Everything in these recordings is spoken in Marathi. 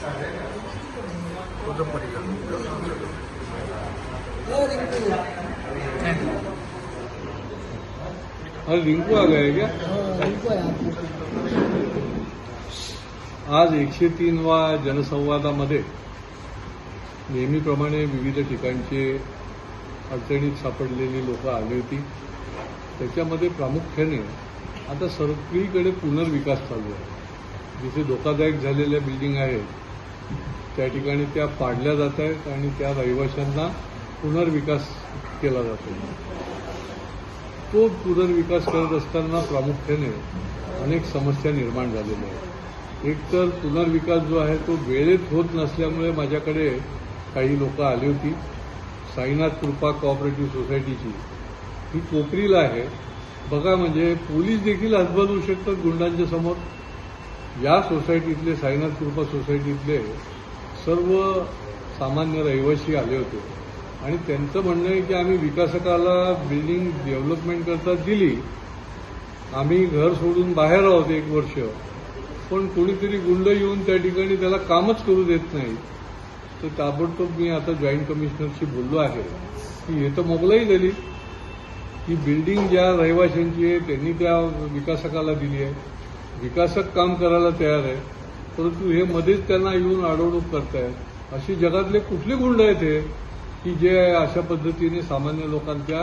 अरे रिंकू आ गए क्या? आज 103वा जनसंवादामध्ये नेहमीप्रमाणे विविध ठिकाणचे अडचणीत सापडलेली लोक आली होती. त्याच्यामध्ये प्रामुख्याने आता सगळीकडे पुनर्विकास चालू आहे. जिथे धोकादायक झालेल्या बिल्डिंग आहेत त्या ठिकाणी त्या पाडल्या जात आहेत आणि त्या रहिवाशांना पुनर्विकास केला जातो. तो पुनर्विकास करत असताना प्रामुख्याने अनेक समस्या निर्माण झालेल्या आहेत. एक तर पुनर्विकास जो आहे तो वेळेत होत नसल्यामुळे माझ्याकडे काही लोक आली होती. साईनाथ कृपा कोऑपरेटिव्ह सोसायटीची ही कोपरीला आहे. बघा, म्हणजे पोलीस देखील हतबल होऊ शकतात गुंडांच्या समोर. या सोसायटीतले साईनाथ कृपा सोसायटीतले सर्व सामान्य रहिवासी आले होते आणि त्यांचं म्हणणं आहे की आम्ही विकासकाला बिल्डिंग डेव्हलपमेंट करता दिली, आम्ही घर सोडून बाहेर आहोत 1 वर्ष, पण कोणीतरी गुंड येऊन त्या ठिकाणी त्याला कामच करू देत नाही. तर ताबडतोब मी आता जॉईंट कमिशनरशी बोललो आहे की हे तर मोगलाई झाली. ही बिल्डिंग ज्या रहिवाशांची आहे त्यांनी त्या विकासकाला दिली आहे. विकासक काम करायला तयार आहे, परंतु हे मध्येच त्यांना येऊन अडवणूक करतायत. अशी जगातले कुठले गुंड आहेत हे की जे अशा पद्धतीने सामान्य लोकांच्या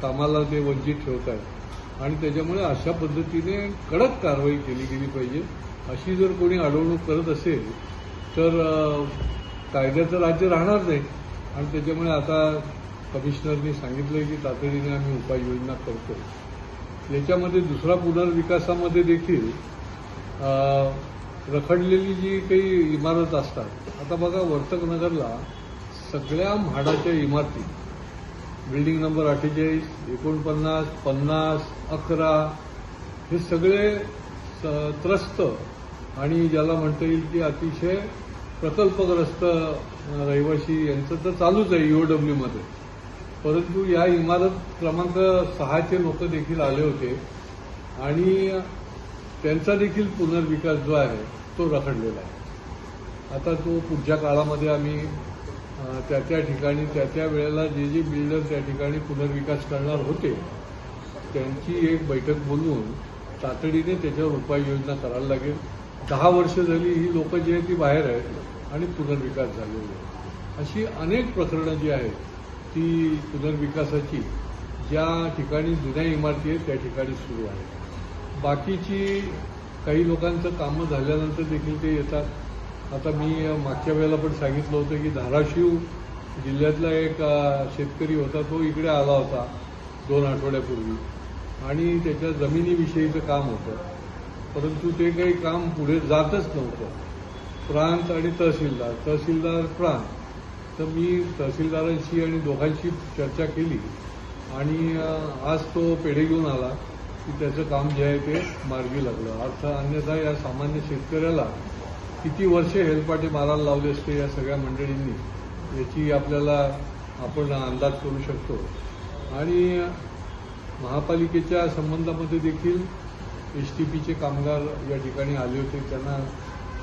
कामाला ते वंचित ठेवत आहेत. आणि त्याच्यामुळे अशा पद्धतीने कडक कारवाई केली गेली पाहिजे. अशी जर कोणी अडवणूक करत असेल तर कायद्याचं राज्य राहणार नाही. आणि त्याच्यामुळे आता कमिशनरनी सांगितलं की तातडीने आम्ही उपाययोजना करतो. याच्यामध्ये दुसरा पुनर्विकासामध्ये देखील रखडलेली जी काही इमारत असतात, आता बघा वर्तकनगरला सगळ्या म्हाडाच्या इमारती, बिल्डिंग नंबर 48, 49, 50, 11 हे सगळे त्रस्त आणि ज्याला म्हणता येईल की अतिशय प्रकल्पग्रस्त रहिवासी यांचं तर चालूच आहे ईओडब्ल्यूमध्ये. परंतु या इमारत क्रमांक 6चे लोक देखील आले होते आणि त्यांचा देखील पुनर्विकास जो आहे तो रखडलेला आहे. आता तो पुढच्या काळामध्ये आम्ही त्या ठिकाणी त्या वेळेला जे बिल्डर त्या ठिकाणी पुनर्विकास करणार होते त्यांची एक बैठक बोलवून तातडीने त्याच्यावर उपाययोजना करायला लागेल. 10 वर्ष झाली ही लोक जी आहेत ती बाहेर आहेत आणि पुनर्विकास झालेले आहे. अशी अनेक प्रकरणं जी आहेत ती पुनर्विकासाची ज्या ठिकाणी जुन्या इमारती आहेत त्या ठिकाणी सुरू आहे. बाकीची काही लोकांचं कामं झाल्यानंतर देखील ते येतात. आता मी मागच्या वेळेला पण सांगितलं होतं की धाराशिव जिल्ह्यातला एक शेतकरी होता, तो इकडे आला होता 2 आठवड्यापूर्वी आणि त्याच्या जमिनीविषयीचं काम होतं, परंतु ते काही काम पुढे जातच नव्हतं. प्रांत आणि तहसीलदार प्रांत. तर मी तहसीलदारांशी आणि दोघांशी चर्चा केली आणि आज तो पेढे घेऊन आला की त्याचं काम जे आहे ते मार्गी लागलं. अन्यथा या सामान्य शेतकऱ्याला किती वर्षे हेलपाटे मारायला लावले असते या सगळ्या मंडळींनी याची आपल्याला आपण अंदाज करू शकतो. आणि महापालिकेच्या संबंधामध्ये देखील एसटीपीचे कामगार या ठिकाणी आले होते, त्यांना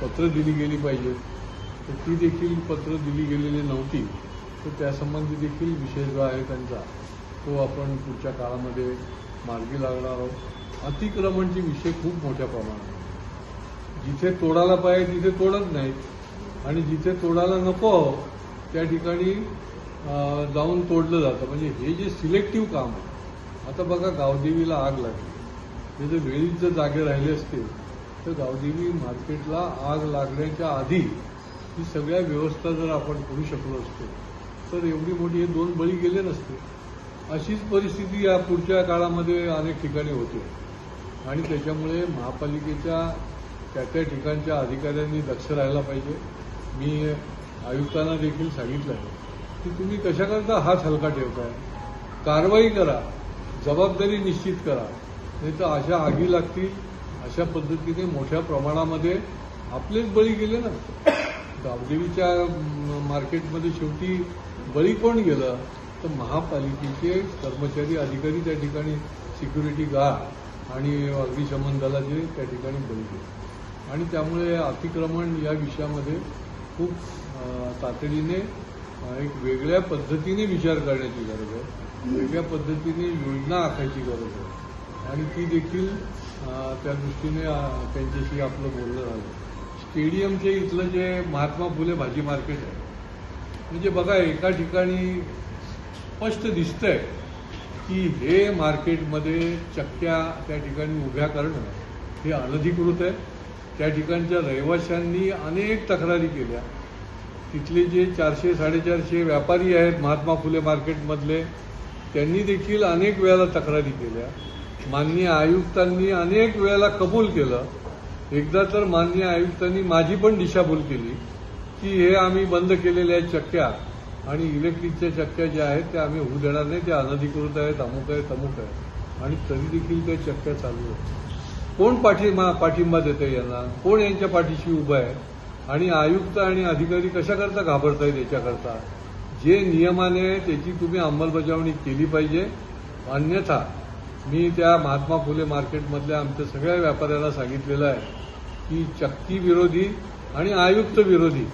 पत्र दिली गेली पाहिजे, तर ती देखील पत्र दिली गेलेली नव्हती. तर त्यासंबंधी देखील विषय जो आहे त्यांचा तो आपण पुढच्या काळामध्ये मार्गी लागणार आहोत. अतिक्रमणचे विषय खूप मोठ्या प्रमाणात, जिथे तोडायला पाहिजे तिथे तोडत नाहीत आणि जिथे तोडायला नको त्या ठिकाणी जाऊन तोडलं जातं. म्हणजे हे जे सिलेक्टिव्ह काम आहे. आता बघा, गावदेवीला आग लागली, हे जर वेळीच जर जागे राहिले असते तर गावदेवी मार्केटला आग लागण्याच्या आधी ही सगळ्या व्यवस्था जर आपण करू शकलो असतो तर एवढी मोठी हे 2 बळी गेले नसते. अशीच परिस्थिती या पुढच्या काळामध्ये अनेक ठिकाणी होते आणि त्याच्यामुळे महापालिकेच्या त्या ठिकाणच्या अधिकाऱ्यांनी दक्ष राहायला पाहिजे. मी आयुक्तांना देखील सांगितलं आहे की तुम्ही कशाकरता हात हलका ठेवताय, कारवाई करा, जबाबदारी निश्चित करा, नाही तर अशा आगी लागतील. अशा पद्धतीने मोठ्या प्रमाणामध्ये आपलेच बळी गेले ना. गावदेवीच्या मार्केटमध्ये शेवटी बळी कोण गेलं तर महापालिकेचे कर्मचारी अधिकारी त्या ठिकाणी, सिक्युरिटी गार्ड आणि अग्निशमन दलाचे त्या ठिकाणी बळी गेले. आणि त्यामुळे अतिक्रमण या विषयामध्ये खूप तातडीने एक वेगळ्या पद्धतीने विचार करण्याची गरज आहे, वेगळ्या पद्धतीने योजना आखायची गरज आहे आणि ती देखील त्या दृष्टीने त्यांच्याशी आपलं बोलणं झालं. स्टेडियमचे इथलं जे महात्मा फुले भाजी मार्केट आहे, म्हणजे बघा एका ठिकाणी स्पष्ट दिसतंय की हे मार्केटमध्ये चक्क्या त्या ठिकाणी उभ्या करणं हे अनधिकृत आहे. त्या ठिकाणच्या रहिवाशांनी अनेक तक्रारी केल्या. तिथले जे 400-450 व्यापारी आहेत महात्मा फुले मार्केटमधले, त्यांनी देखील अनेक वेळेला तक्रारी केल्या. माननीय आयुक्तांनी अनेक वेळेला कबूल केलं. एकदा तर माननीय आयुक्तांनी माझी पण दिशाभूल केली की हे आम्ही बंद केलेल्या चक्क्या आणि इलेक्ट्रिकच्या चक्क्या ज्या आहेत त्या आम्ही होऊ देणार नाही, त्या अनधिकृत आहेत, अमुक आहे तमुक आहे. आणि तरी देखील त्या चक्क्या चालू आहेत. कोण पाठिंबा देतंय यांना? कोण यांच्या पाठीशी उभं आहे? आणि आयुक्त आणि अधिकारी कशाकरता घाबरतायत याच्याकरता? जे नियमाने आहे त्याची तुम्ही अंमलबजावणी केली पाहिजे. अन्यथा मी त्या महात्मा फुले मार्केटमधल्या आमच्या सगळ्या व्यापाऱ्यांना सांगितलेलं आहे की चक्की विरोधी आणि आयुक्त विरोधी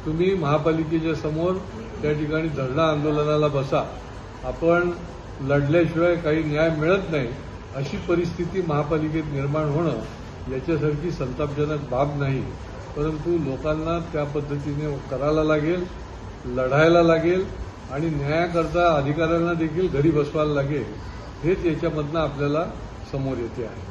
तुम्ही महापालिकेच्या समोर त्या ठिकाणी धरणं आंदोलनाला बसा. आपण लढल्याशिवाय काही न्याय मिळत नाही अशी परिस्थिती महापालिकेत निर्माण होणं याच्यासारखी संतापजनक बाब नाही. परंतु लोकांना त्या पद्धतीने करायला लागेल, लढायला लागेल आणि न्यायाकरता अधिकाऱ्यांना देखील घरी बसवायला लागेल. हेच याच्यामधनं आपल्याला समोर येते आहे.